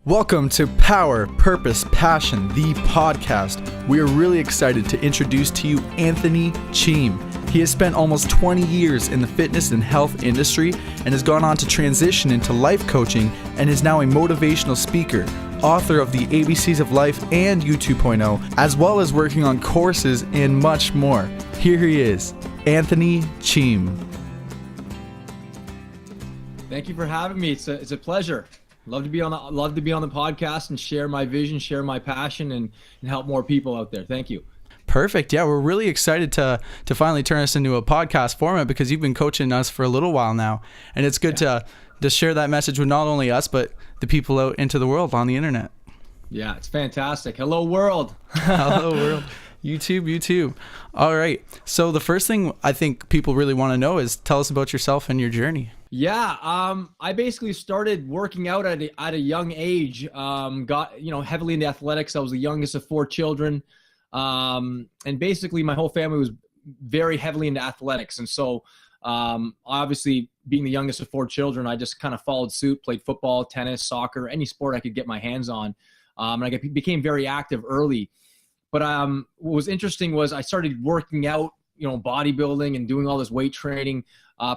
Welcome to Power, Purpose, Passion, the podcast. We are really excited to introduce to you Anthony Cheam. He has spent almost 20 years in the fitness and health industry and has gone on to transition into life coaching and is now a motivational speaker, author of the ABCs of Life and U 2.0, as well as working on courses and much more. Here he is, Anthony Cheam. Thank you for having me. It's a pleasure. Love to be on the podcast and share my vision, share my passion, and help more people out there. Thank you. Perfect. Yeah, we're really excited to finally turn this into a podcast format because you've been coaching us for a little while now, and it's good to share that message with not only us but the people out into the world on the internet. Yeah, it's fantastic. Hello, world. Hello, world. YouTube. All right. So the first thing I think people really want to know is tell us about yourself and your journey. Yeah, I basically started working out at a young age. Got heavily into athletics. I was the youngest of 4 children, and basically my whole family was very heavily into athletics. And so, obviously, being the youngest of 4 children, I just kind of followed suit. Played football, tennis, soccer, any sport I could get my hands on, and I became very active early. But what was interesting was I started working out, bodybuilding and doing all this weight training.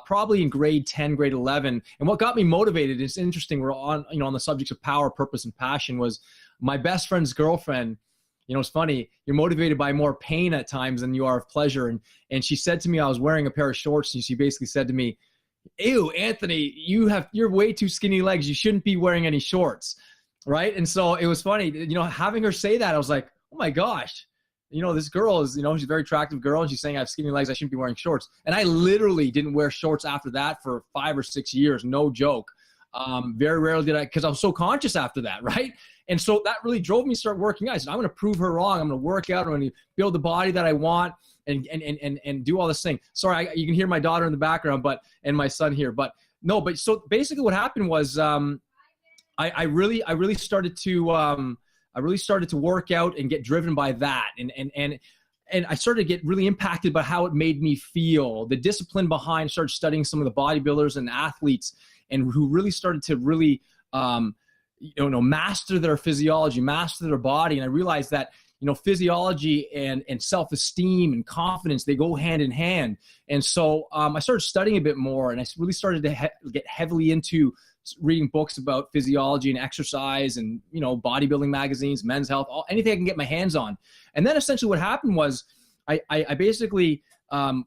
Probably in grade 10, grade 11. And what got me motivated, it's interesting, we're on the subjects of power, purpose, and passion, was my best friend's girlfriend. It's funny, you're motivated by more pain at times than you are of pleasure. And she said to me, I was wearing a pair of shorts, and she basically said to me, "Ew, Anthony, you're way too skinny legs. You shouldn't be wearing any shorts." Right? And so it was funny, having her say that, I was like, oh my gosh. This girl is, she's a very attractive girl, and she's saying I have skinny legs, I shouldn't be wearing shorts. And I literally didn't wear shorts after that for 5 or 6 years, no joke. Very rarely did I, because I was so conscious after that, right? And so that really drove me to start working out. I said, I'm going to prove her wrong. I'm going to work out. I'm going to build the body that I want and do all this thing. Sorry, you can hear my daughter in the background, and my son here. So basically what happened was I really started to work out and get driven by that. And I started to get really impacted by how it made me feel. The discipline behind, started studying some of the bodybuilders and athletes and who really started to really, master their physiology, master their body. And I realized that, physiology and self-esteem and confidence, they go hand in hand. And so I started studying a bit more, and I really started to get heavily into reading books about physiology and exercise and, bodybuilding magazines, Men's Health, anything I can get my hands on. And then essentially what happened was I basically, to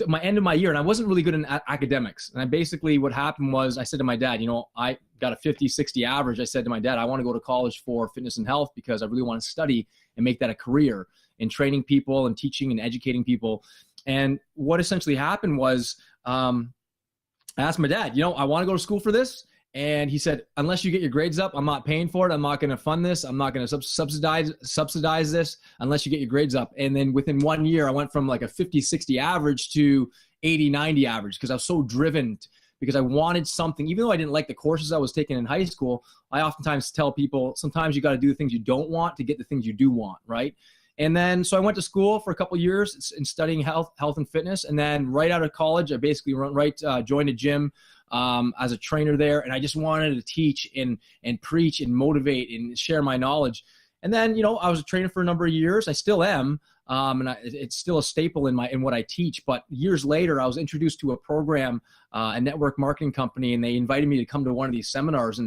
my end of my year, and I wasn't really good in academics. And what happened was I said to my dad, I got a 50, 60 average. I said to my dad, I want to go to college for fitness and health because I really want to study and make that a career in training people and teaching and educating people. And what essentially happened was I asked my dad, I want to go to school for this. And he said, unless you get your grades up, I'm not paying for it. I'm not going to fund this. I'm not going to subsidize this unless you get your grades up. And then within 1 year, I went from like a 50, 60 average to 80, 90 average because I was so driven, because I wanted something. Even though I didn't like the courses I was taking in high school, I oftentimes tell people, sometimes you got to do the things you don't want to get the things you do want, right? And then, so I went to school for a couple of years in studying health and fitness. And then right out of college, I basically joined a gym as a trainer there. And I just wanted to teach and preach and motivate and share my knowledge. And then, I was a trainer for a number of years. I still am. It's still a staple in what I teach. But years later, I was introduced to a program, a network marketing company, and they invited me to come to one of these seminars.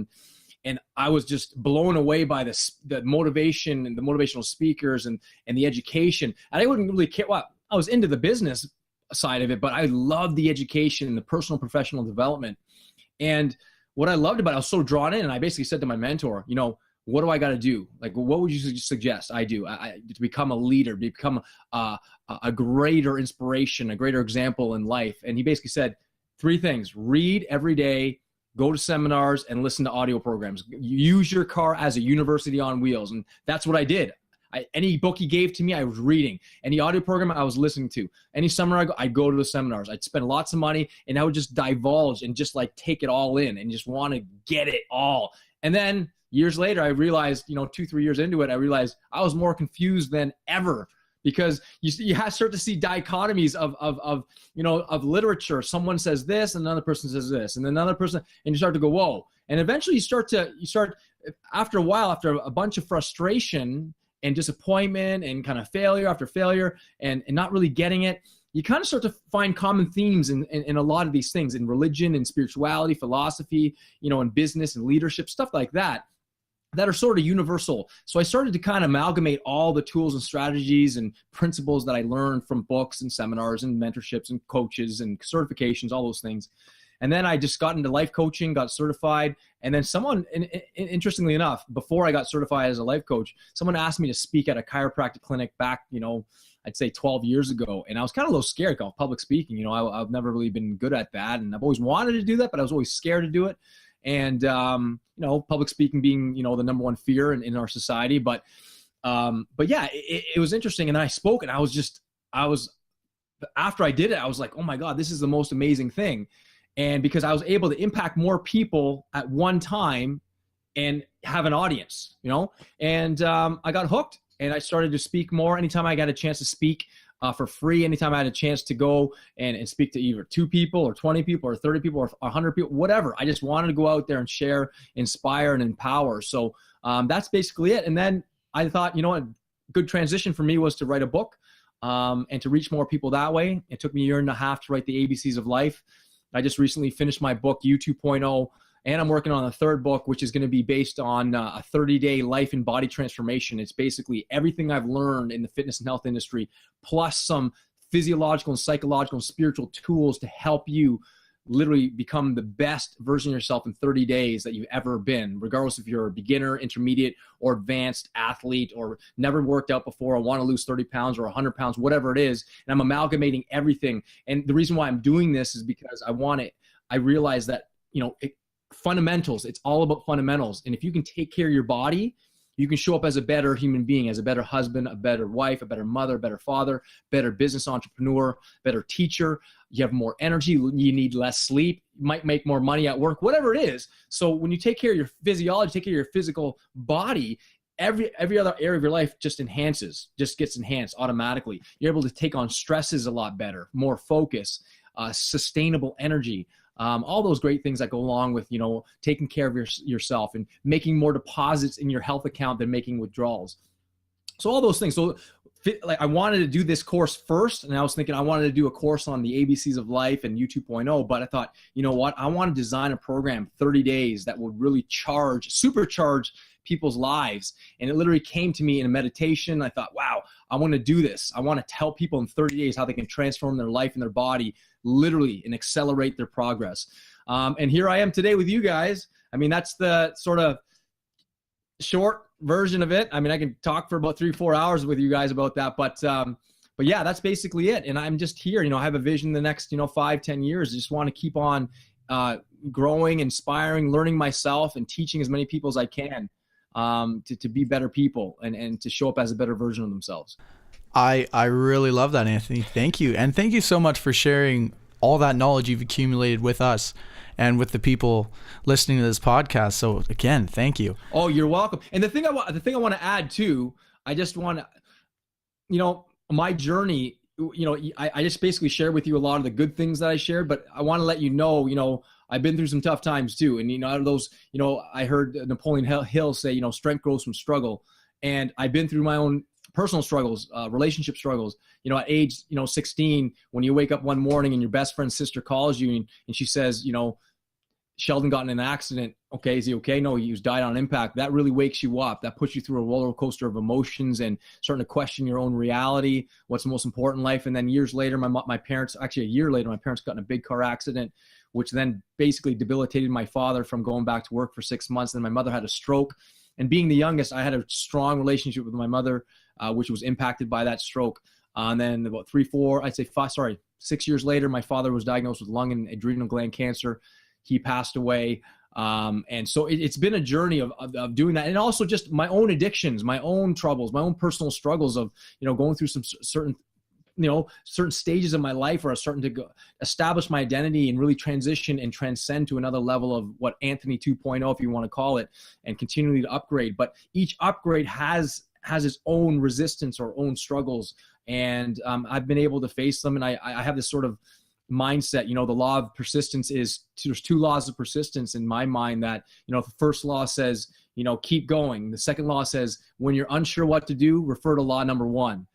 And I was just blown away by the motivation and the motivational speakers and the education. And I wouldn't really care. Well, I was into the business side of it, but I loved the education and the personal professional development. And what I loved about it, I was so drawn in. And I basically said to my mentor, what do I got to do? Like, what would you suggest I do to become a leader, become a greater inspiration, a greater example in life? And he basically said 3 things: read every day, go to seminars, and listen to audio programs. Use your car as a university on wheels. And that's what I did. Any book he gave to me, I was reading. Any audio program, I was listening to. Any seminar, I'd go to the seminars. I'd spend lots of money, and I would just divulge and just like take it all in and just want to get it all. And then years later, I realized, 2-3 years into it, I realized I was more confused than ever, because you start to see dichotomies of literature. Someone says this, and another person says this, and another person, and you start to go, whoa. And eventually you start after a while, after a bunch of frustration and disappointment and kind of failure after failure and not really getting it, you kind of start to find common themes in a lot of these things, in religion and spirituality, philosophy, in business and leadership, stuff like that are sort of universal. So I started to kind of amalgamate all the tools and strategies and principles that I learned from books and seminars and mentorships and coaches and certifications, all those things. And then I just got into life coaching, got certified. And then someone, interestingly enough, before I got certified as a life coach, someone asked me to speak at a chiropractic clinic back, I'd say 12 years ago. And I was kind of a little scared of public speaking. I've never really been good at that. And I've always wanted to do that, but I was always scared to do it. And, public speaking being, the number one fear in our society. But yeah, it was interesting. And then I spoke and I was after I did it, I was like, oh my God, this is the most amazing thing. And because I was able to impact more people at one time and have an audience, and I got hooked and I started to speak more. Anytime I got a chance to speak for free, anytime I had a chance to go and speak to either 2 people or 20 people or 30 people or 100 people, whatever. I just wanted to go out there and share, inspire, and empower. So that's basically it. And then I thought, a good transition for me was to write a book and to reach more people that way. It took me a year and a half to write the ABCs of Life. I just recently finished my book, You 2.0, and I'm working on a 3rd book, which is going to be based on a 30-day life and body transformation. It's basically everything I've learned in the fitness and health industry, plus some physiological and psychological and spiritual tools to help you literally become the best version of yourself in 30 days that you've ever been, regardless if you're a beginner, intermediate, or advanced athlete, or never worked out before, or want to lose 30 pounds or 100 pounds, whatever it is. And I'm amalgamating everything. And the reason why I'm doing this is because I realize that, fundamentals, it's all about fundamentals. And if you can take care of your body, you can show up as a better human being, as a better husband, a better wife, a better mother, a better father, better business entrepreneur, better teacher. You have more energy. You need less sleep. You might make more money at work, whatever it is. So when you take care of your physiology, take care of your physical body, every other area of your life just gets enhanced automatically. You're able to take on stresses a lot better, more focus, sustainable energy. All those great things that go along with, taking care of yourself and making more deposits in your health account than making withdrawals. So all those things. So I wanted to do this course first, and I was thinking I wanted to do a course on the ABCs of Life and You 2.0, but I thought, you know what? I want to design a program, 30 days, that would really supercharge people's lives. And it literally came to me in a meditation. I thought, wow, I want to do this. I want to tell people in 30 days how they can transform their life and their body literally and accelerate their progress. And here I am today with you guys. I mean, that's the sort of short version of it. I mean, I can talk for about 3-4 hours with you guys about that, but yeah, that's basically it. And I'm just here, I have a vision the next, 5-10 years. I just want to keep on growing, inspiring, learning myself, and teaching as many people as I can to be better people and to show up as a better version of themselves. I really love that, Anthony. Thank you. And thank you so much for sharing all that knowledge you've accumulated with us and with the people listening to this podcast. So again, thank you. Oh, you're welcome. And the thing I want to add too, I just want to, my journey, I just basically share with you a lot of the good things that I shared, but I want to let you know, I've been through some tough times too. And, out of those, I heard Napoleon Hill say, strength grows from struggle. And I've been through my own personal struggles, relationship struggles, at age, 16, when you wake up one morning and your best friend's sister calls you and she says, Sheldon got in an accident. Okay. Is he okay? No, he died on impact. That really wakes you up. That puts you through a roller coaster of emotions and starting to question your own reality. What's the most important in life? And then years later, my parents, actually a year later, my parents got in a big car accident, which then basically debilitated my father from going back to work for 6 months. And my mother had a stroke. And being the youngest, I had a strong relationship with my mother, which was impacted by that stroke. And then about 6 years later, my father was diagnosed with lung and adrenal gland cancer. He passed away. And so it's been a journey of doing that. And also just my own addictions, my own troubles, my own personal struggles of, going through some certain stages of my life where I was starting to establish my identity and really transition and transcend to another level of what Anthony 2.0, if you want to call it, and continually to upgrade. But each upgrade has its own resistance or own struggles. And I've been able to face them. And I have this sort of, mindset. The law of persistence there's two laws of persistence in my mind that, the first law says, keep going. The second law says, when you're unsure what to do, refer to law number one,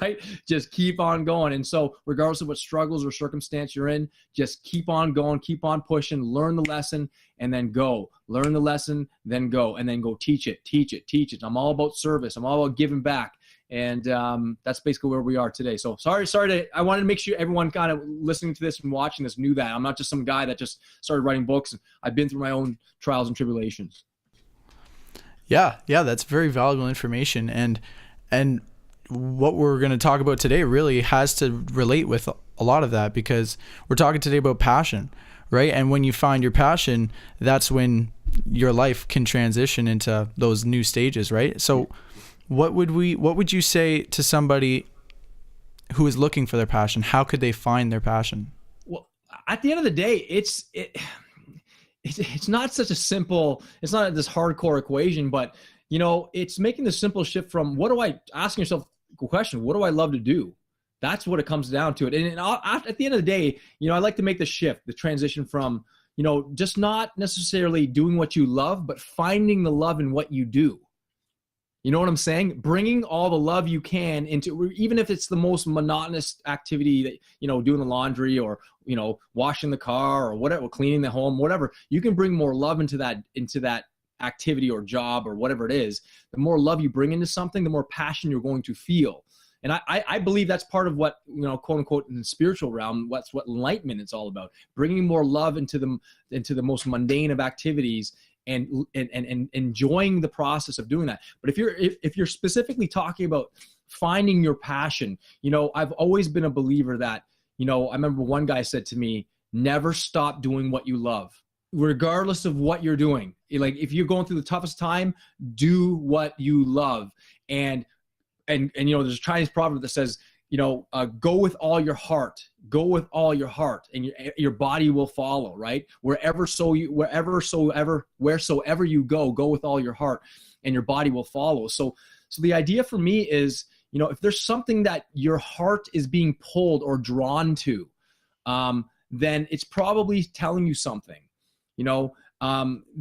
right? Just keep on going. And so regardless of what struggles or circumstance you're in, just keep on going, keep on pushing, learn the lesson, and then go. Learn the lesson, then go, and then go teach it. I'm all about service. I'm all about giving back. And that's basically where we are today. So I wanted to make sure everyone kind of listening to this and watching this knew that I'm not just some guy that just started writing books. I've been through my own trials and tribulations. Yeah, that's very valuable information. And what we're going to talk about today really has to relate with a lot of that, because we're talking today about passion, right? And when you find your passion, that's when your life can transition into those new stages, right? So what would you say to somebody who is looking for their passion? How could they find their passion? Well, at the end of the day, it's not such a simple, it's not this hardcore equation, but it's making the simple shift from asking yourself the question, what do I love to do? That's what it comes down to. And at the end of the day, I like to make the shift, the transition from, just not necessarily doing what you love, but finding the love in what you do. You know what I'm saying? Bringing all the love you can into, even if it's the most monotonous activity that, doing the laundry or, washing the car or whatever, cleaning the home, whatever, you can bring more love into that activity or job or whatever it is. The more love you bring into something, the more passion you're going to feel. And I believe that's part of what, quote unquote, in the spiritual realm, that's what enlightenment is all about. Bringing more love into the most mundane of activities and enjoying the process of doing that. But if you're specifically talking about finding your passion, I've always been a believer that, I remember one guy said to me, never stop doing what you love, regardless of what you're doing. Like if you're going through the toughest time, do what you love. And there's a Chinese proverb that says, go with all your heart, and your body will follow, right? Wheresoever you go with all your heart and your body will follow. So the idea for me is, if there's something that your heart is being pulled or drawn to, then it's probably telling you something. The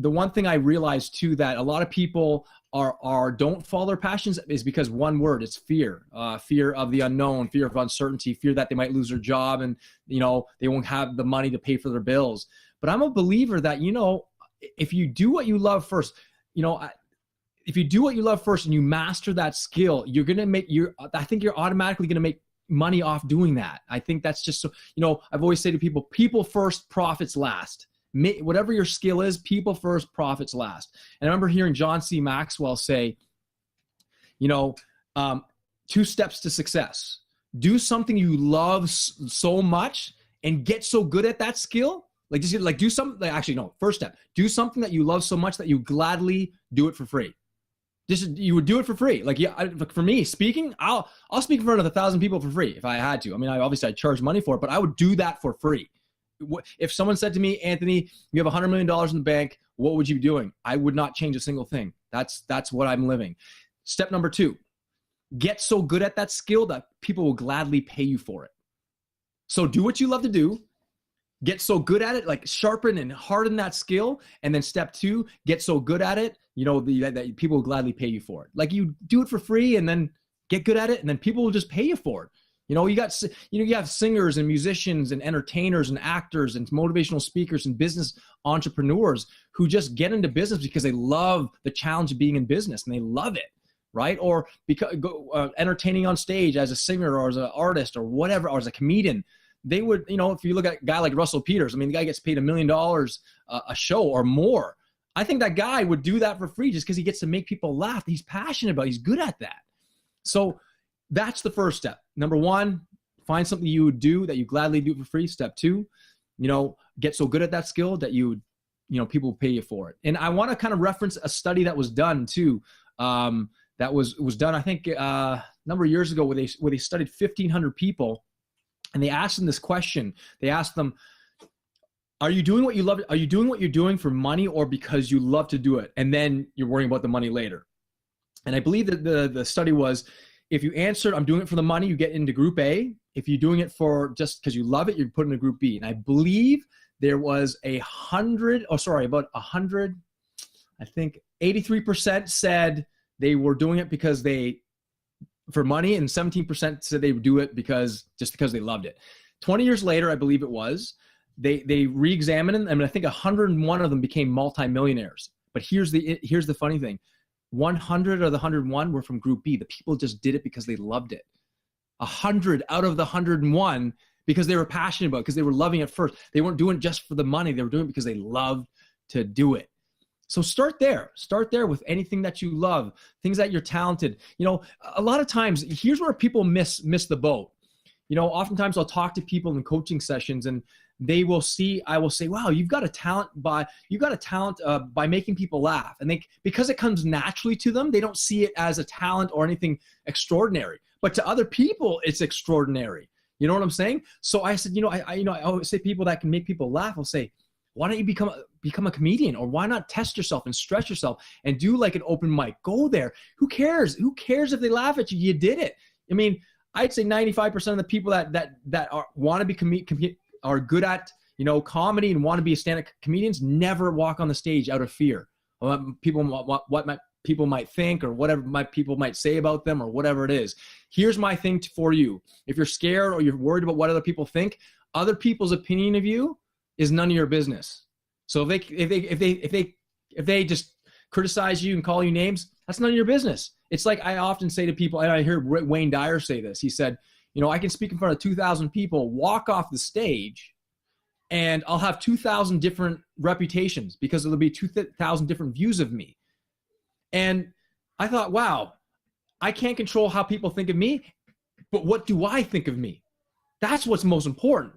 one thing I realized too, that a lot of people don't follow their passions is because one word, it's fear. Fear of the unknown, fear of uncertainty, fear that they might lose their job and, they won't have the money to pay for their bills. But I'm a believer that, if you do what you love first, if you do what you love first and you master that skill, I think you're automatically going to make money off doing that. I think that's just so, I've always said to people first, profits last. Whatever your skill is, people first, profits last. And I remember hearing John C. Maxwell say, 2 steps to success. Do something you love so much and get so good at that skill. First step, do something that you love so much that you gladly do it for free. You would do it for free. For me, speaking, I'll speak in front of 1,000 people for free if I had to. I mean, I'd charge money for it, but I would do that for free. If someone said to me, Anthony, you have $100 million in the bank, what would you be doing? I would not change a single thing. That's what I'm living. Step number 2, get so good at that skill that people will gladly pay you for it. So do what you love to do. Get so good at it, sharpen and harden that skill. And then step 2, get so good at it, that people will gladly pay you for it. You do it for free and then get good at it, and then people will just pay you for it. You have singers and musicians and entertainers and actors and motivational speakers and business entrepreneurs who just get into business because they love the challenge of being in business and they love it, right? Or because entertaining on stage as a singer or as an artist or whatever, or as a comedian. They would, if you look at a guy like Russell Peters, the guy gets paid $1 million a show or more. I think that guy would do that for free just because he gets to make people laugh. He's passionate about it. He's good at that. So that's the first step. Number 1, find something you would do that you gladly do for free. Step 2, get so good at that skill that people will pay you for it. And I want to kind of reference a study that was done too. That was done, I think, a number of years ago where they studied 1,500 people. And they asked them this question. They asked them, are you doing what you love? Are you doing what you're doing for money or because you love to do it? And then you're worrying about the money later. And I believe that the study was, if you answered, I'm doing it for the money, you get into group A. if you're doing it for just because you love it, you're put in a group B. And I believe there was about 100, I think 83% said they were doing it because for money, and 17% said they would do it because they loved it. 20 years later, I believe it was, they re-examined them, and I think 101 of them became multimillionaires. But here's the funny thing. 100 of the 101 were from group B. The people just did it because they loved it. 100 out of the 101 because they were passionate about it, because they were loving it first. They weren't doing it just for the money. They were doing it because they loved to do it. So start there. Start there with anything that you love, things that you're talented. A lot of times, here's where people miss the boat. Oftentimes I'll talk to people in coaching sessions, and I will say, wow, you've got a talent by making people laugh. And because it comes naturally to them, they don't see it as a talent or anything extraordinary. But to other people, it's extraordinary. You know what I'm saying? So I said, I always say people that can make people laugh, I'll say, why don't you become a comedian? Or why not test yourself and stretch yourself and do like an open mic? Go there. Who cares? Who cares if they laugh at you? You did it. I mean, I'd say 95% of the people that want to be are good at comedy and want to be stand-up comedians never walk on the stage out of fear. What people might think, or whatever people might say about them, or whatever it is. Here's my thing for you. If you're scared or you're worried about what other people think, other people's opinion of you is none of your business. So if they just criticize you and call you names, that's none of your business. It's like I often say to people, and I heard Wayne Dyer say this. He said, I can speak in front of 2,000 people, walk off the stage, and I'll have 2,000 different reputations because there'll be 2,000 different views of me. And I thought, wow, I can't control how people think of me, but what do I think of me? That's what's most important,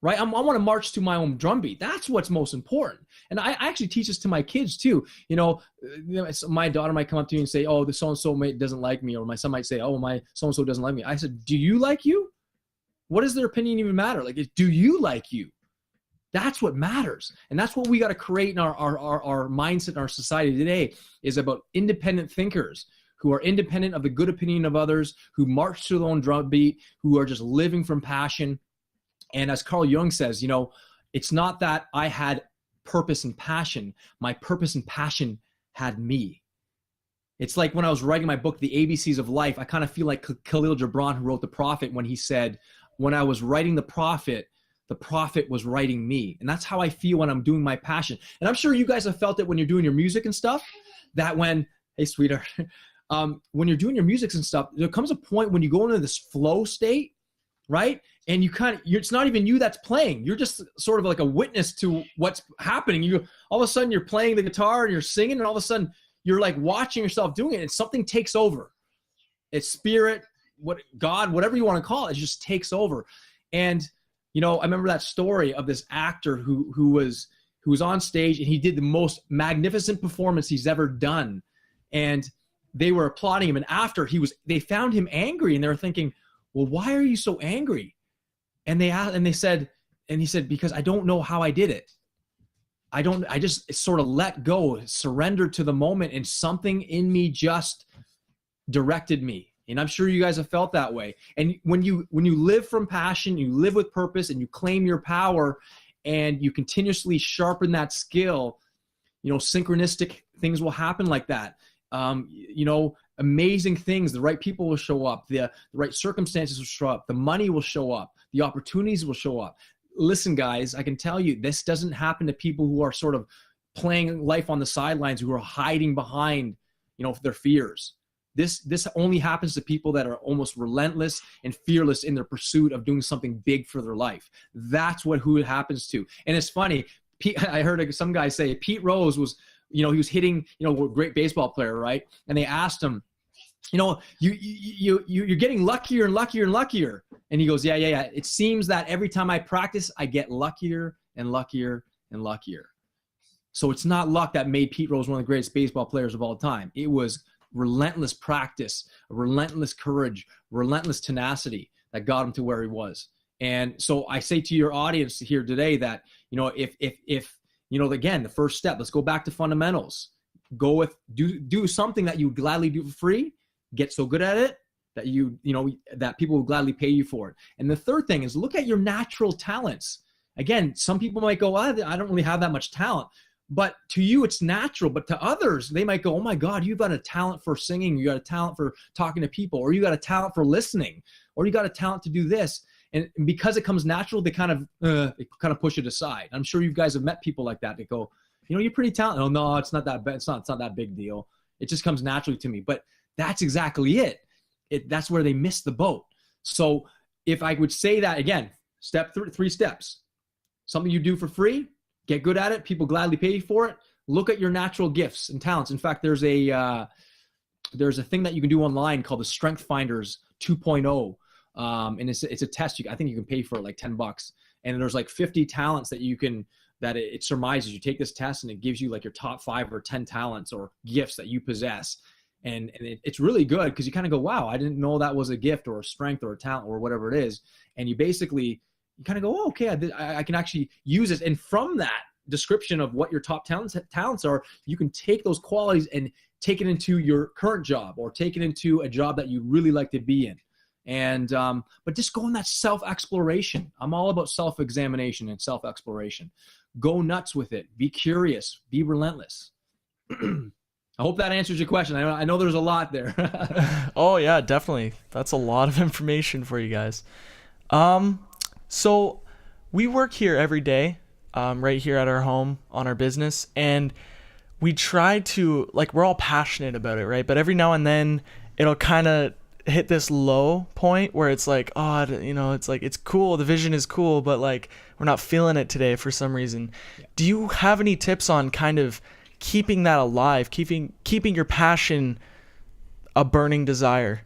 right? I want to march to my own drumbeat. That's what's most important. And I actually teach this to my kids too. My daughter might come up to me and say, oh, the so-and-so doesn't like me. Or my son might say, oh, my so-and-so doesn't like me. I said, do you like you? What does their opinion even matter? Like, do you like you? That's what matters. And that's what we got to create in our mindset in our society today, is about independent thinkers who are independent of the good opinion of others, who march to their own drumbeat, who are just living from passion. And as Carl Jung says, it's not that I had purpose and passion. My purpose and passion had me. It's like when I was writing my book, The ABCs of Life, I kind of feel like Khalil Gibran, who wrote The Prophet, when he said, when I was writing The Prophet was writing me. And that's how I feel when I'm doing my passion. And I'm sure you guys have felt it when you're doing your music and stuff, that hey, sweetheart, when you're doing your music and stuff, there comes a point when you go into this flow state, right? And it's not even you that's playing. You're just sort of like a witness to what's happening. All of a sudden you're playing the guitar and you're singing, and all of a sudden you're like watching yourself doing it, and something takes over. It's spirit, God, whatever you want to call it, just takes over. And I remember that story of this actor who was on stage, and he did the most magnificent performance he's ever done. And they were applauding him. And after they found him angry, and they were thinking, well, why are you so angry? And he said, because I don't know how I did it. I just sort of let go, surrendered to the moment, and something in me just directed me. And I'm sure you guys have felt that way. And when you live from passion, you live with purpose, and you claim your power, and you continuously sharpen that skill, synchronistic things will happen like that. Amazing things, the right people will show up, the right circumstances will show up, the money will show up, the opportunities will show up. Listen, guys, I can tell you, this doesn't happen to people who are sort of playing life on the sidelines, who are hiding behind, their fears. This only happens to people that are almost relentless and fearless in their pursuit of doing something big for their life. That's who it happens to. And it's funny, I heard some guy say Pete Rose was, he was hitting, a great baseball player, right? And they asked him, you're getting luckier and luckier and luckier. And he goes, yeah. It seems that every time I practice, I get luckier and luckier and luckier. So it's not luck that made Pete Rose one of the greatest baseball players of all time. It was relentless practice, relentless courage, relentless tenacity that got him to where he was. And so I say to your audience here today that, if again, the first step, let's go back to fundamentals. Do something that you would gladly do for free, get so good at it that that people will gladly pay you for it. And the third thing is look at your natural talents. Again, some people might go, well, I don't really have that much talent. But to you, it's natural. But to others, they might go, oh my God, you've got a talent for singing. You got a talent for talking to people, or you got a talent for listening, or you got a talent to do this. And because it comes natural, they kind of push it aside. I'm sure you guys have met people like that. They go, you're pretty talented. Oh no, it's not that bad. It's not that big deal. It just comes naturally to me. But that's exactly it. That's where they miss the boat. So if I would say that again, three steps, something you do for free, get good at it. People gladly pay you for it. Look at your natural gifts and talents. In fact, there's a thing that you can do online called the Strength Finders 2.0. And it's a test. I think you can pay for it like $10. And there's like 50 talents that it surmises. You take this test and it gives you like your top 5 or 10 talents or gifts that you possess. And it's really good because you kind of go, wow, I didn't know that was a gift or a strength or a talent or whatever it is. And you kind of go, oh, okay, I can actually use this. And from that description of what your top talents are, you can take those qualities and take it into your current job or take it into a job that you really like to be in. And but just go in that self-exploration. I'm all about self-examination and self-exploration. Go nuts with it. Be curious. Be relentless. I hope that answers your question. I know there's a lot there. Oh yeah, definitely. That's a lot of information for you guys. So we work here every day, right here at our home on our business, and we try to, we're all passionate about it, right? But every now and then it'll kind of hit this low point where it's like, oh, it's like, it's cool. The vision is cool, but we're not feeling it today for some reason. Yeah. Do you have any tips on kind of keeping that alive, keeping your passion a burning desire,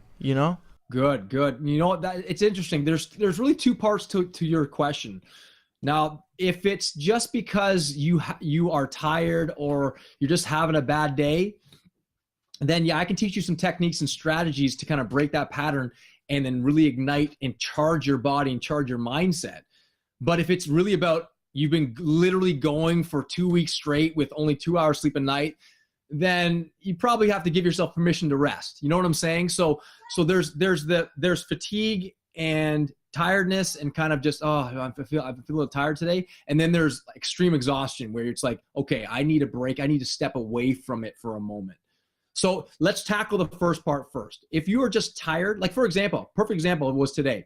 Good. It's interesting. There's really two parts to your question. Now, if it's just because you are tired or you're just having a bad day, then yeah, I can teach you some techniques and strategies to kind of break that pattern and then really ignite and charge your body and charge your mindset. But if it's really about you've been literally going for 2 weeks straight with only 2 hours sleep a night, then you probably have to give yourself permission to rest. You know what I'm saying? So there's fatigue and tiredness and kind of just, I feel a little tired today. And then there's extreme exhaustion where it's like, okay, I need a break. I need to step away from it for a moment. So let's tackle the first part first. If you are just tired, like for example, perfect example was today.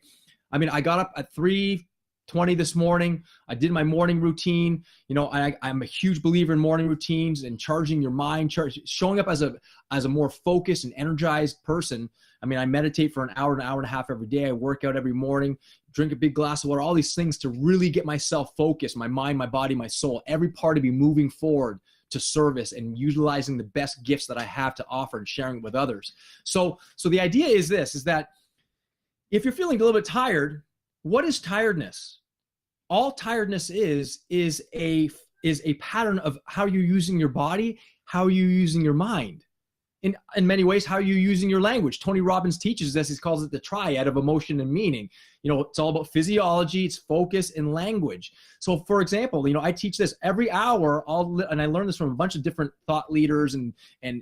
I mean, I got up at 3:20 this morning. I did my morning routine. I'm a huge believer in morning routines and charging your mind, showing up as a more focused and energized person. I mean, I meditate for an hour and a half every day. I work out every morning, drink a big glass of water, all these things to really get myself focused, my mind, my body, my soul, every part to be moving forward to service and utilizing the best gifts that I have to offer and sharing it with others. So the idea is that if you're feeling a little bit tired, what is tiredness? All tiredness is a pattern of how you're using your body, how you're using your mind. In many ways, how you're using your language. Tony Robbins teaches this. He calls it the triad of emotion and meaning. It's all about physiology, it's focus, and language. So, for example, I teach this every hour, and I learned this from a bunch of different thought leaders and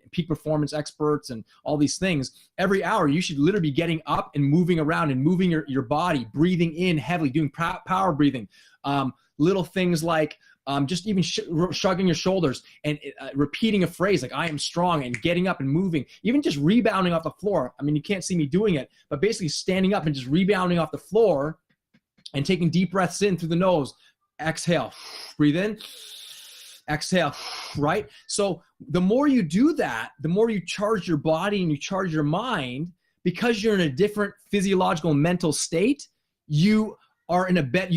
peak performance experts and all these things. Every hour, you should literally be getting up and moving around and moving your body, breathing in heavily, doing power breathing. Little things like just even shrugging your shoulders and repeating a phrase like I am strong and getting up and moving, even just rebounding off the floor. I mean, you can't see me doing it, but basically standing up and just rebounding off the floor and taking deep breaths in through the nose. Exhale, breathe in, exhale, right? So the more you do that, the more you charge your body and you charge your mind, because you're in a different physiological and mental state, you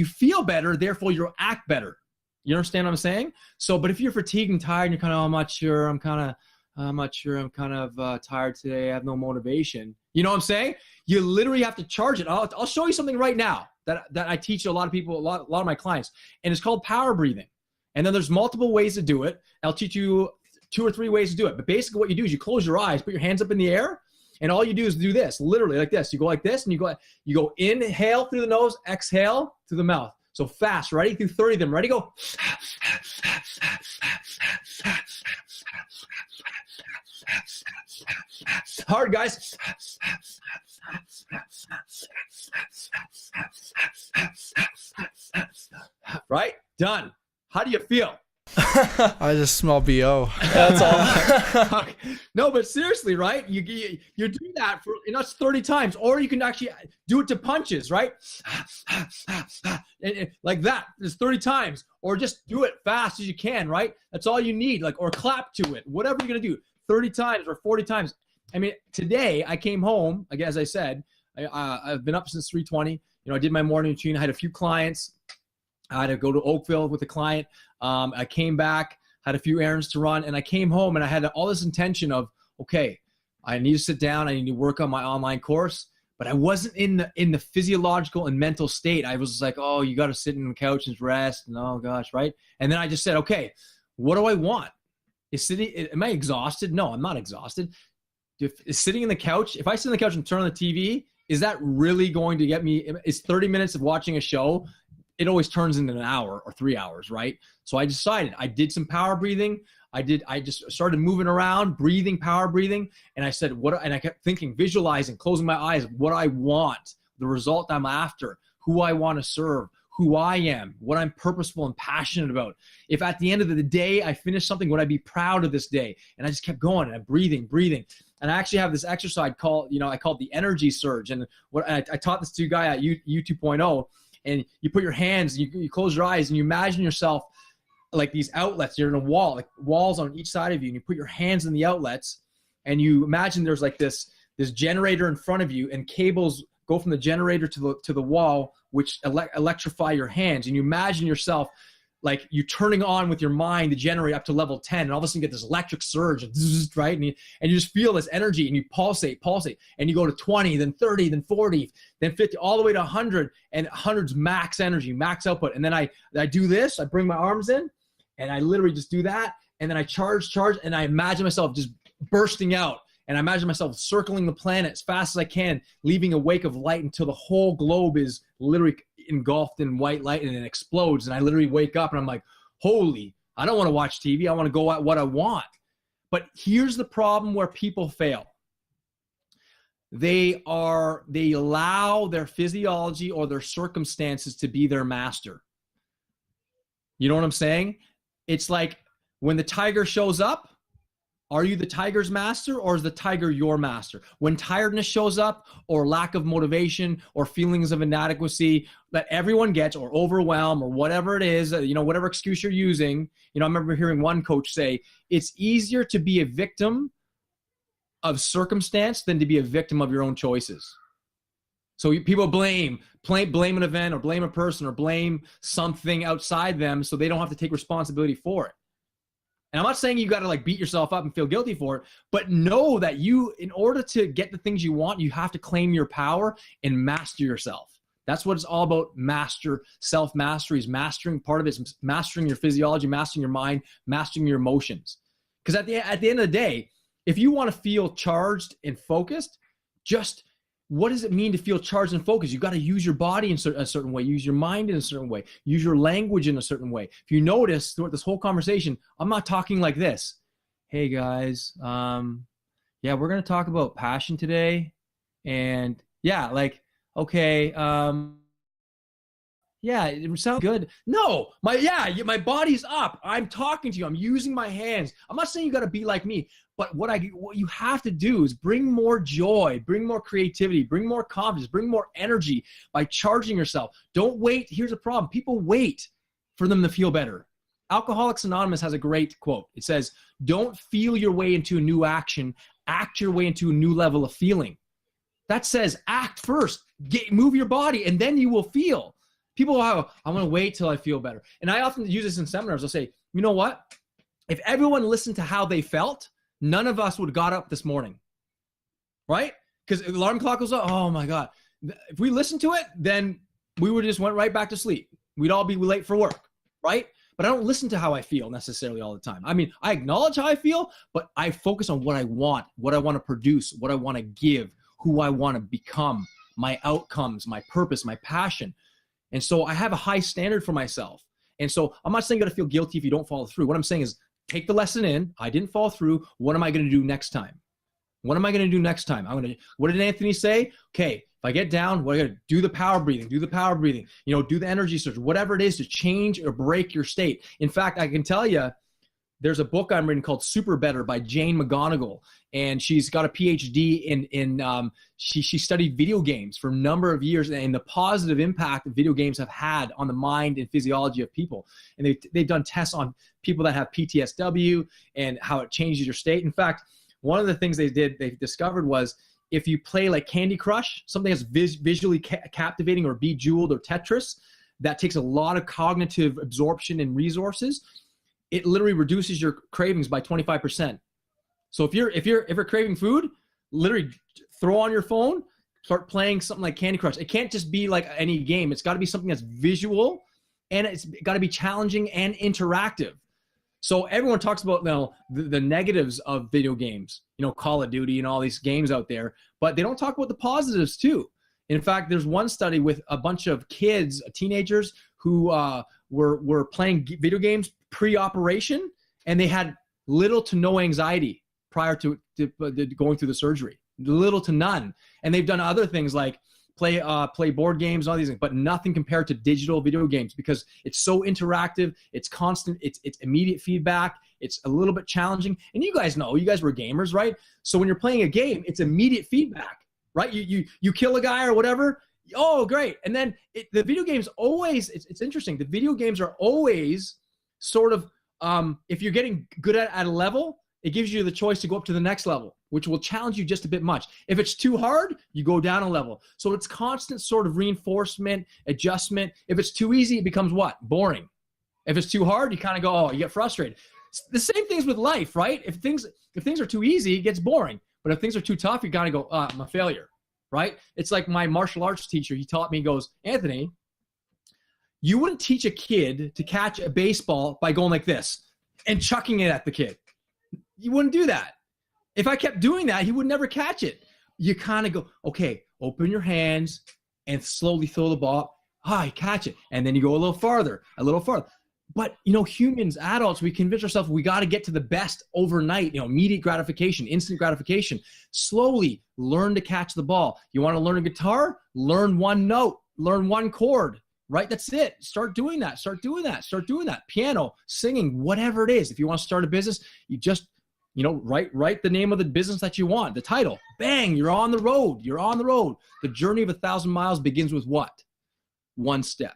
feel better, therefore you'll act better. You understand what I'm saying? So, but if you're fatigued and tired and you're kind of, I'm not sure, I'm kind of tired today, I have no motivation. You know what I'm saying? You literally have to charge it. I'll show you something right now that I teach a lot of people, a lot of my clients, and it's called power breathing. And then there's multiple ways to do it. I'll teach you 2 or 3 ways to do it. But basically what you do is you close your eyes, put your hands up in the air, and all you do is do this, literally like this. You go like this, and you go inhale through the nose, exhale through the mouth. So fast, ready? Through 30 of them. Ready? Go. Hard, guys. Right? Done. How do you feel? I just smell BO. That's all. No, but seriously, right? You do that for, and that's 30 times, or you can actually do it to punches, right? Like that. There's 30 times, or just do it fast as you can, right? That's all you need, like, or clap to it, whatever you're gonna do, 30 times or 40 times. I mean, today I came home, again, as I said, I've been up since 3:20. I did my morning routine. I had a few clients. I had to go to Oakville with a client. I came back, had a few errands to run, and I came home and I had all this intention of, okay, I need to sit down. I need to work on my online course, but I wasn't in the physiological and mental state. I was like, oh, you got to sit in the couch and rest. And oh gosh, right? And then I just said, okay, what do I want? Am I exhausted? No, I'm not exhausted. Is sitting in the couch, if I sit on the couch and turn on the TV, is that really going to get me? Is 30 minutes of watching a show, it always turns into an hour or 3 hours, right? So I decided, I did some power breathing. I just started moving around, breathing, power breathing. And I said, and I kept thinking, visualizing, closing my eyes, what I want, the result I'm after, who I want to serve, who I am, what I'm purposeful and passionate about. If at the end of the day I finish something, would I be proud of this day? And I just kept going and I'm breathing. And I actually have this exercise called, I call it the energy surge. And I taught this to a guy at U 2.0. And you put your hands, you close your eyes, and you imagine yourself like these outlets. You're in a wall, like walls on each side of you, and you put your hands in the outlets, and you imagine there's like this generator in front of you, and cables go from the generator to the wall, which electrify your hands. And you imagine yourself like you turning on with your mind the generator up to level 10, and all of a sudden you get this electric surge, right? And you just feel this energy, and you pulsate, and you go to 20, then 30, then 40, then 50, all the way to 100, and 100's max energy, max output. And then I do this, I bring my arms in, and I literally just do that, and then I charge, and I imagine myself just bursting out, and I imagine myself circling the planet as fast as I can, leaving a wake of light until the whole globe is literally engulfed in white light, and it explodes. And I literally wake up and I'm like, holy, I don't want to watch TV. I want to go at what I want. But here's the problem where people fail. They allow their physiology or their circumstances to be their master. You know what I'm saying? It's like when the tiger shows up, are you the tiger's master, or is the tiger your master? When tiredness shows up, or lack of motivation, or feelings of inadequacy that everyone gets, or overwhelm, or whatever it is, whatever excuse you're using. I remember hearing one coach say, it's easier to be a victim of circumstance than to be a victim of your own choices. So people blame an event, or blame a person, or blame something outside them so they don't have to take responsibility for it. And I'm not saying you got to like beat yourself up and feel guilty for it, but know that in order to get the things you want, you have to claim your power and master yourself. That's what it's all about. Self-mastery is mastering. Part of it is mastering your physiology, mastering your mind, mastering your emotions. Because at the end of the day, if you want to feel charged and focused, just what does it mean to feel charged and focused? You've got to use your body in a certain way, use your mind in a certain way, use your language in a certain way. If you notice throughout this whole conversation, I'm not talking like this. Hey guys, we're going to talk about passion today. And okay, it sounds good. No, my body's up. I'm talking to you. I'm using my hands. I'm not saying you got to be like me, but what you have to do is bring more joy, bring more creativity, bring more confidence, bring more energy by charging yourself. Don't wait. Here's the problem. People wait for them to feel better. Alcoholics Anonymous has a great quote. It says, don't feel your way into a new action, act your way into a new level of feeling. That says act first, move your body, and then you will feel. People will have, I want to wait till I feel better. And I often use this in seminars. I'll say, you know what? If everyone listened to how they felt, none of us would have got up this morning, right? Because the alarm clock goes off. Oh my God. If we listened to it, then we would just went right back to sleep. We'd all be late for work, right? But I don't listen to how I feel necessarily all the time. I mean, I acknowledge how I feel, but I focus on what I want to produce, what I want to give, who I want to become, my outcomes, my purpose, my passion. And so I have a high standard for myself. And so I'm not saying you got to feel guilty if you don't follow through. What I'm saying is take the lesson in. I didn't fall through. What am I going to do next time? What am I going to do next time? What did Anthony say? Okay, if I get down, what I got to do? The power breathing, do the energy search, whatever it is to change or break your state. In fact, I can tell you, there's a book I'm reading called Super Better by Jane McGonigal, and she's got a PhD she studied video games for a number of years and the positive impact that video games have had on the mind and physiology of people. And they've done tests on people that have PTSD and how it changes your state. In fact, one of the things they discovered was if you play like Candy Crush, something that's visually captivating, or Bejeweled or Tetris, that takes a lot of cognitive absorption and resources, it literally reduces your cravings by 25%. So if you're craving food, literally throw on your phone, start playing something like Candy Crush. It can't just be like any game. It's got to be something that's visual, and it's got to be challenging and interactive. So everyone talks about the negatives of video games, Call of Duty and all these games out there, but they don't talk about the positives too. In fact, there's one study with a bunch of kids, teenagers, who were playing video games pre-operation, and they had little to no anxiety prior to going through the surgery, little to none. And they've done other things like play board games, all these things, but nothing compared to digital video games because it's so interactive, it's constant, it's immediate feedback, it's a little bit challenging. And you guys know, you guys were gamers, right? So when you're playing a game, it's immediate feedback, right? You kill a guy or whatever, oh, great. And then the video games always, it's interesting, the video games are always sort of, if you're getting good at a level, it gives you the choice to go up to the next level, which will challenge you just a bit much. If it's too hard, you go down a level. So it's constant sort of reinforcement, adjustment. If it's too easy, it becomes what? Boring. If it's too hard, you kind of go, oh, you get frustrated. The same thing's with life, right? If things are too easy, it gets boring. But if things are too tough, you kind of go, I'm a failure, right? It's like my martial arts teacher, he taught me, he goes, Anthony, you wouldn't teach a kid to catch a baseball by going like this and chucking it at the kid. You wouldn't do that. If I kept doing that, he would never catch it. You kind of go, okay, open your hands and slowly throw the ball. I catch it. And then you go a little farther. But, humans, adults, we convince ourselves we got to get to the best overnight, immediate gratification, instant gratification. Slowly learn to catch the ball. You want to learn a guitar? Learn one note, learn one chord, right? That's it. Start doing that. Piano, singing, whatever it is. If you want to start a business, you just, write the name of the business that you want, the title. Bang, you're on the road. The journey of 1,000 miles begins with what? One step.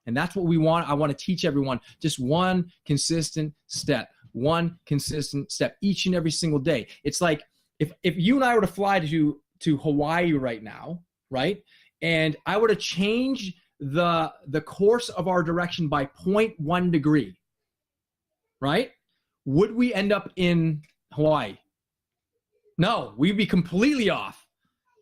And that's what we want. I want to teach everyone just one consistent step each and every single day. It's like if you and I were to fly to Hawaii right now, right? And I were to change the course of our direction by 0.1 degree, right? Would we end up in Hawaii? No, we'd be completely off.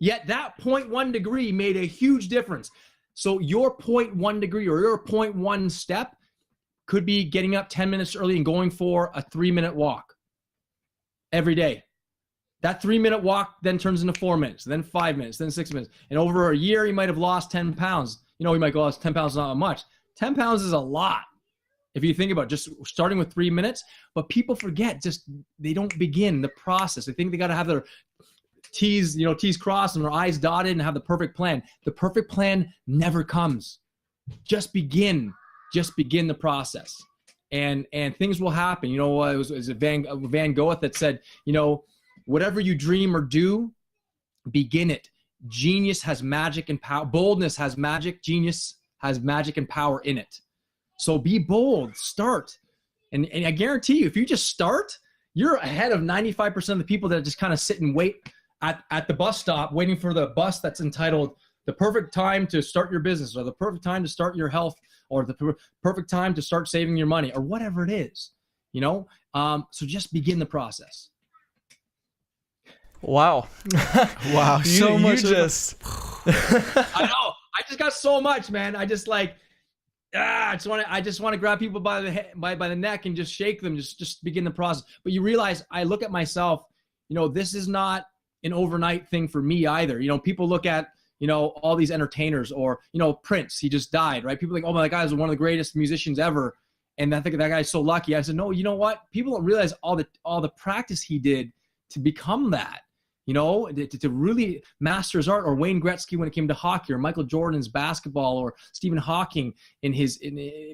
Yet that 0.1 degree made a huge difference. So your 0.1 degree or your 0.1 step could be getting up 10 minutes early and going for a 3-minute walk every day. That 3-minute walk then turns into 4 minutes, then 5 minutes, then 6 minutes. And over a year, you might have lost 10 pounds. You might go, 10 pounds is not much. 10 pounds is a lot. If you think about just starting with 3 minutes, but people forget, they don't begin the process. They think they got to have their T's crossed and their I's dotted and have the perfect plan. The perfect plan never comes. Just begin the process, and things will happen. It was Van Gogh that said, whatever you dream or do, begin it. Genius has magic and power. Boldness has magic. Genius has magic and power in it. So be bold, start. And I guarantee you, if you just start, you're ahead of 95% of the people that just kind of sit and wait at the bus stop, waiting for the bus that's entitled the perfect time to start your business, or the perfect time to start your health, or the perfect time to start saving your money, or whatever it is, so just begin the process. Wow. Wow. So much. I know. I just got so much, man. I just I just want to grab people by the neck and just shake them, just begin the process. But you realize, I look at myself, this is not an overnight thing for me either. People look at, all these entertainers, or, Prince, he just died, right? People think, oh my God, he's one of the greatest musicians ever. And I think that guy's so lucky. I said, no, you know what? People don't realize all the practice he did to become that, to really master his art, or Wayne Gretzky when it came to hockey, or Michael Jordan's basketball, or Stephen Hawking in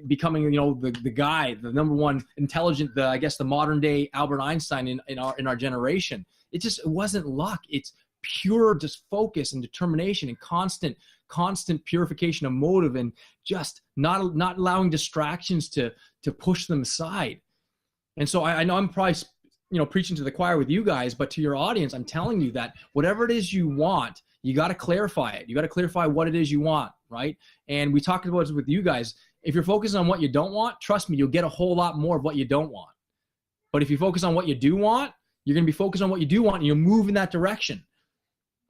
becoming, the guy, the number one intelligent, I guess the modern day Albert Einstein in our generation. It wasn't luck. It's pure just focus and determination and constant purification of motive, and just not allowing distractions to push them aside. And so I know I'm probably preaching to the choir with you guys, but to your audience, I'm telling you that whatever it is you want, you got to clarify it. You got to clarify what it is you want, right? And we talked about this with you guys. If you're focusing on what you don't want, trust me, you'll get a whole lot more of what you don't want. But if you focus on what you do want, you're going to be focused on what you do want, and you'll move in that direction.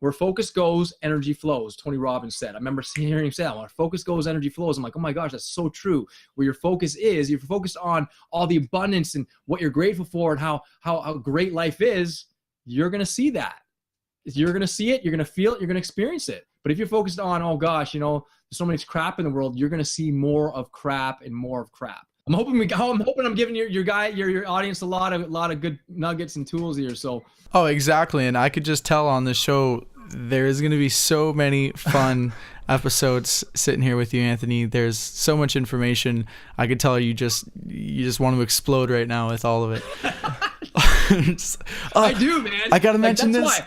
Where focus goes, energy flows, Tony Robbins said. I remember hearing him say that. Where focus goes, energy flows. I'm like, oh my gosh, that's so true. Where your focus is, you're focused on all the abundance and what you're grateful for and how great life is, you're going to see that. You're going to see it, you're going to feel it, you're going to experience it. But if you're focused on, oh gosh, there's so much crap in the world, you're going to see more of crap and more of crap. I'm hoping I'm giving your audience a lot of good nuggets and tools here. So. Oh, exactly. And I could just tell on this show, there is going to be so many fun episodes sitting here with you, Anthony. There's so much information. I could tell you just want to explode right now with all of it. I do, man. I got to mention this.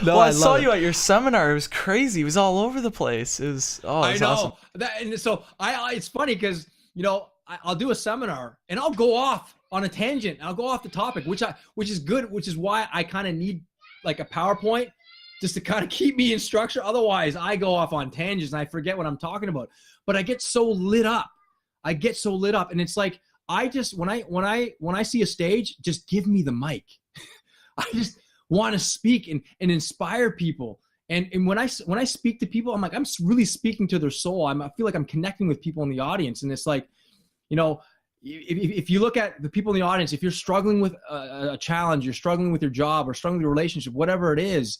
Well, I saw you at your seminar. It was crazy. It was all over the place. It was awesome. And so it's funny because I'll do a seminar and I'll go off on a tangent. I'll go off the topic, which is good, which is why I kind of need like a PowerPoint just to kind of keep me in structure. Otherwise, I go off on tangents and I forget what I'm talking about. But I get so lit up. And it's like I just when I see a stage, just give me the mic. I just want to speak and inspire people. And when I speak to people, I'm like, I'm really speaking to their soul. I feel like I'm connecting with people in the audience. And it's like, if you look at the people in the audience, if you're struggling with a challenge, you're struggling with your job or struggling with your relationship, whatever it is,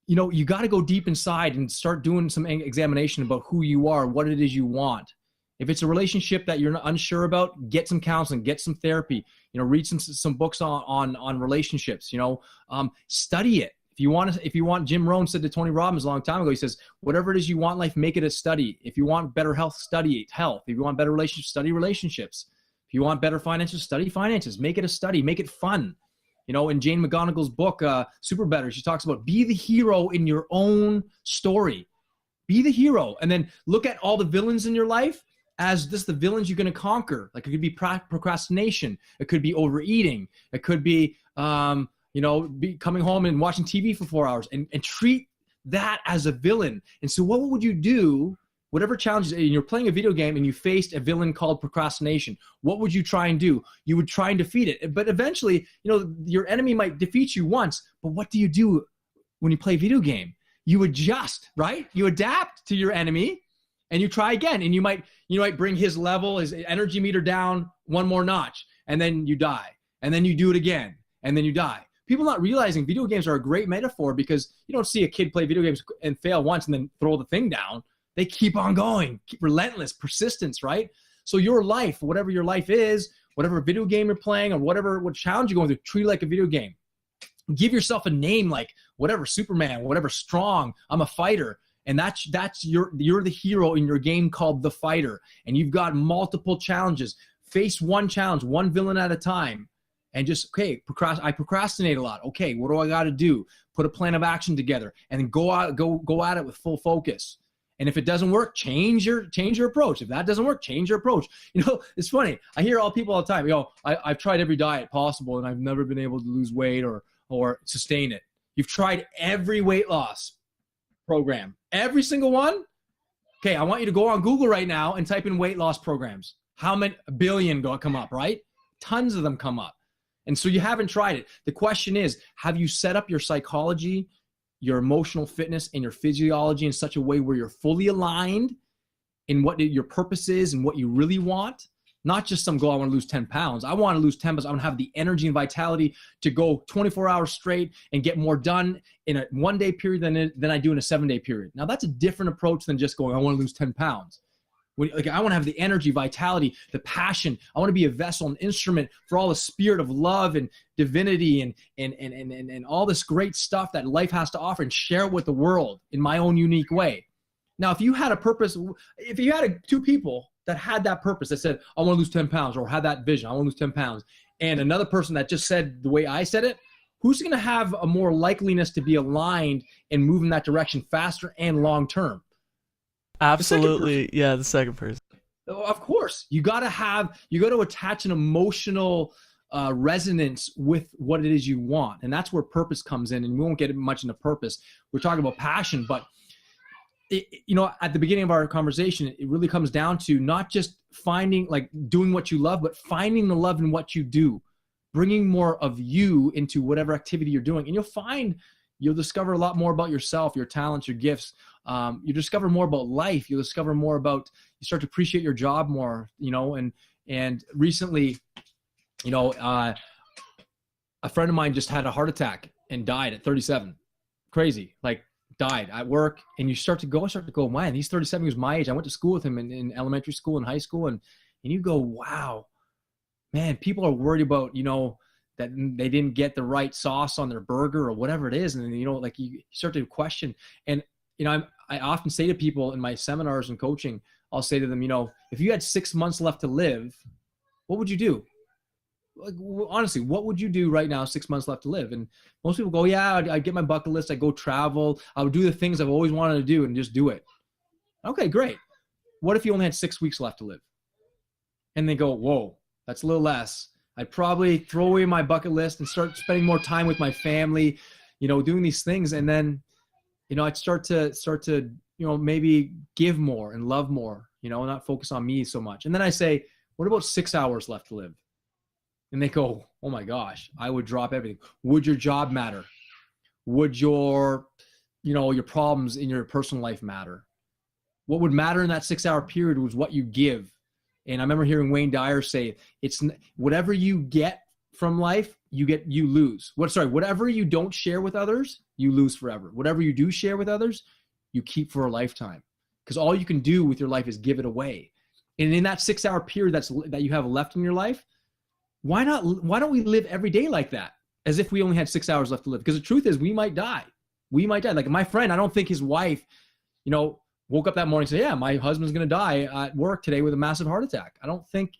you got to go deep inside and start doing some examination about who you are, what it is you want. If it's a relationship that you're unsure about, get some counseling, get some therapy, read some books on relationships, study it. If you want, Jim Rohn said to Tony Robbins a long time ago, he says, whatever it is you want in life, make it a study. If you want better health, study health. If you want better relationships, study relationships. If you want better finances, study finances. Make it a study, make it fun. In Jane McGonigal's book, Super Better, she talks about be the hero in your own story. Be the hero. And then look at all the villains in your life as the villains you're going to conquer. Like it could be procrastination. It could be overeating. It could be, be coming home and watching TV for 4 hours and treat that as a villain. And so what would you do, whatever challenges, and you're playing a video game and you faced a villain called procrastination, what would you try and do? You would try and defeat it. But eventually, your enemy might defeat you once, but what do you do when you play a video game? You adjust, right? You adapt to your enemy and you try again. And you might bring his energy meter down one more notch, and then you die. And then you do it again, and then you die. People not realizing video games are a great metaphor, because you don't see a kid play video games and fail once and then throw the thing down. They keep on going, relentless persistence, right? So your life, whatever your life is, whatever video game you're playing or what challenge you're going through, treat it like a video game. Give yourself a name like whatever, Superman, whatever, strong, I'm a fighter. And you're the hero in your game called The Fighter. And you've got multiple challenges. Face one challenge, one villain at a time. And just, okay, I procrastinate a lot. Okay, what do I got to do? Put a plan of action together and then go at it with full focus. And if it doesn't work, change your approach. If that doesn't work, change your approach. It's funny. I hear all people all the time, I've tried every diet possible and I've never been able to lose weight or sustain it. You've tried every weight loss program, every single one. Okay, I want you to go on Google right now and type in weight loss programs. How many? A billion come up, right? Tons of them come up. And so you haven't tried it. The question is, have you set up your psychology, your emotional fitness, and your physiology in such a way where you're fully aligned in what your purpose is and what you really want? Not just some goal, I want to lose 10 pounds. I want to lose 10 pounds. I want to have the energy and vitality to go 24 hours straight and get more done in a 1 day period than I do in a 7 day period. Now that's a different approach than just going, I want to lose 10 pounds. Like I want to have the energy, vitality, the passion. I want to be a vessel, an instrument for all the spirit of love and divinity and all this great stuff that life has to offer, and share it with the world in my own unique way. Now, if you had a purpose, if you had two people that had that purpose, that said, I want to lose 10 pounds, or had that vision, I want to lose 10 pounds, and another person that just said the way I said it, who's going to have a more likeliness to be aligned and move in that direction faster and long term? Absolutely. The second person. Of course. You got to attach an emotional resonance with what it is you want. And that's where purpose comes in. And we won't get much into purpose. We're talking about passion, but at the beginning of our conversation, it really comes down to not just finding, like doing what you love, but finding the love in what you do, bringing more of you into whatever activity you're doing. And you'll discover a lot more about yourself, your talents, your gifts. You discover more about life. You'll discover more about, you start to appreciate your job more, and recently, a friend of mine just had a heart attack and died at 37. Crazy. Like, died at work. And you start to go, man, he's 37. He was my age. I went to school with him in elementary school and high school. And you go, wow, man, people are worried about, that they didn't get the right sauce on their burger or whatever it is. And then, you start to question. And, I often say to people in my seminars and coaching, I'll say to them, if you had 6 months left to live, what would you do? Like, honestly, what would you do right now, 6 months left to live? And most people go, yeah, I'd get my bucket list. I'd go travel. I would do the things I've always wanted to do and just do it. Okay, great. What if you only had 6 weeks left to live? And they go, whoa, that's a little less. I'd probably throw away my bucket list and start spending more time with my family, doing these things. And then, I'd start to, maybe give more and love more, not focus on me so much. And then I say, what about 6 hours left to live? And they go, oh my gosh, I would drop everything. Would your job matter? Would your problems in your personal life matter? What would matter in that 6 hour period was what you give. And I remember hearing Wayne Dyer say, it's whatever you get from life, you lose. Whatever you don't share with others, you lose forever. Whatever you do share with others, you keep for a lifetime. Because all you can do with your life is give it away. And in that 6 hour period that you have left in your life, why don't we live every day like that? As if we only had 6 hours left to live. Because the truth is we might die. Like my friend, I don't think his wife, woke up that morning and said, yeah, my husband's going to die at work today with a massive heart attack. I don't think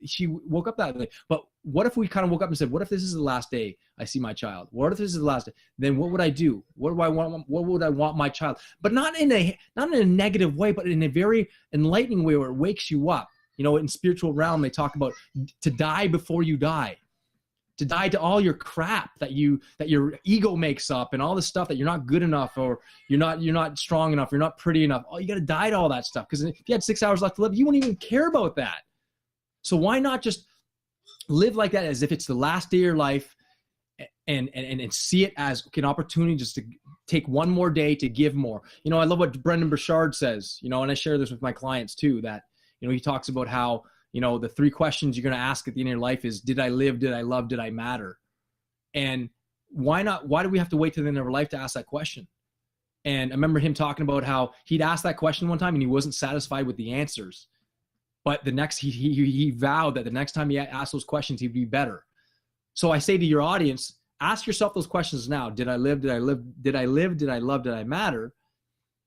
she woke up that way. But what if we kind of woke up and said, what if this is the last day I see my child? What if this is the last day? Then what would I do? What do I want? What would I want my child? But not in a negative way, but in a very enlightening way where it wakes you up. In spiritual realm, they talk about to die before you die. To die to all your crap that your ego makes up and all the stuff that you're not good enough or you're not strong enough, you're not pretty enough. Oh, you got to die to all that stuff, because if you had 6 hours left to live, you wouldn't even care about that. So why not just live like that, as if it's the last day of your life, and see it as an opportunity just to take one more day to give more. I love what Brendan Burchard says, and I share this with my clients too, that he talks about how the three questions you're going to ask at the end of your life is, did I live? Did I love? Did I matter? And why do we have to wait till the end of our life to ask that question? And I remember him talking about how he'd asked that question one time and he wasn't satisfied with the answers. But the next, he vowed that the next time he asked those questions, he'd be better. So I say to your audience, ask yourself those questions now. Did I live? Did I live? Did I live? Did I love? Did I matter?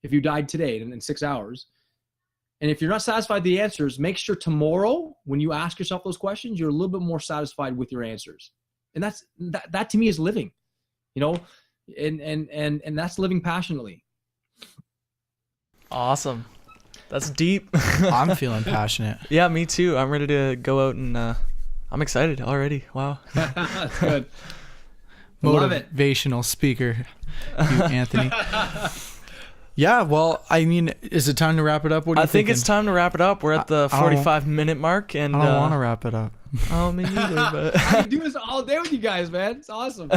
If you died today in 6 hours. And if you're not satisfied with the answers, make sure tomorrow, when you ask yourself those questions, you're a little bit more satisfied with your answers. And that to me is living, and that's living passionately. Awesome. That's deep. I'm feeling passionate. Yeah, me too. I'm ready to go out and I'm excited already. Wow. That's good. Motivational speaker, you, Anthony. Yeah, well, I mean, is it time to wrap it up? What do you think? It's time to wrap it up. We're at the 45-minute mark, and I don't want to wrap it up. Oh, me neither. But I can do this all day with you guys, man. It's awesome.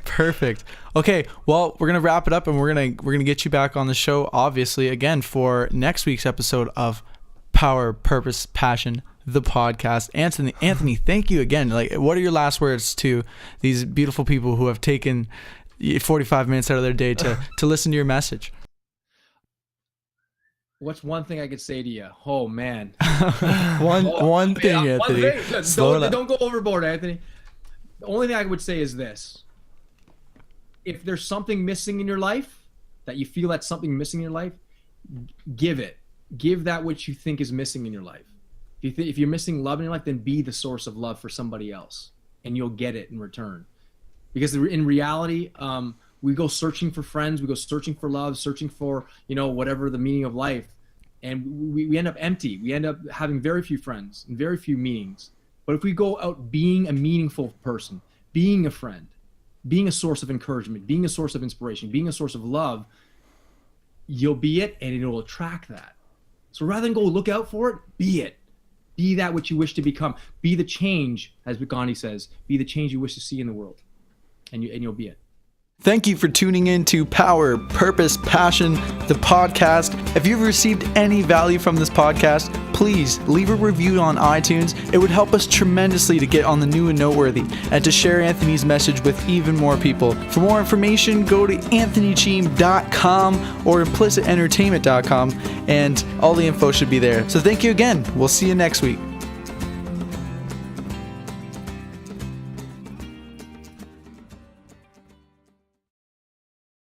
Perfect. Okay, well, we're gonna wrap it up, and we're gonna get you back on the show, obviously, again for next week's episode of Power, Purpose, Passion, the podcast. Anthony, thank you again. Like, what are your last words to these beautiful people who have taken 45 minutes out of their day to listen to your message? What's one thing I could say to you? Oh man. One thing, Yeah, Anthony. one thing. Slow down. Don't go overboard, Anthony. The only thing I would say is this. If there's something missing in your life, that you feel that's something missing in your life, give it. Give that which you think is missing in your life. If you're missing love in your life, then be the source of love for somebody else, and you'll get it in return. Because in reality, we go searching for friends, we go searching for love, searching for, whatever the meaning of life, and we end up empty. We end up having very few friends and very few meanings. But if we go out being a meaningful person, being a friend, being a source of encouragement, being a source of inspiration, being a source of love, you'll be it, and it'll attract that. So rather than go look out for it, be it. Be that which you wish to become. Be the change, as Gandhi says, be the change you wish to see in the world, and you'll be it. Thank you for tuning in to Power, Purpose, Passion, the podcast. If you've received any value from this podcast, please leave a review on iTunes. It would help us tremendously to get on the new and noteworthy and to share Anthony's message with even more people. For more information, go to anthonycheam.com or implicitentertainment.com, and all the info should be there. So thank you again. We'll see you next week.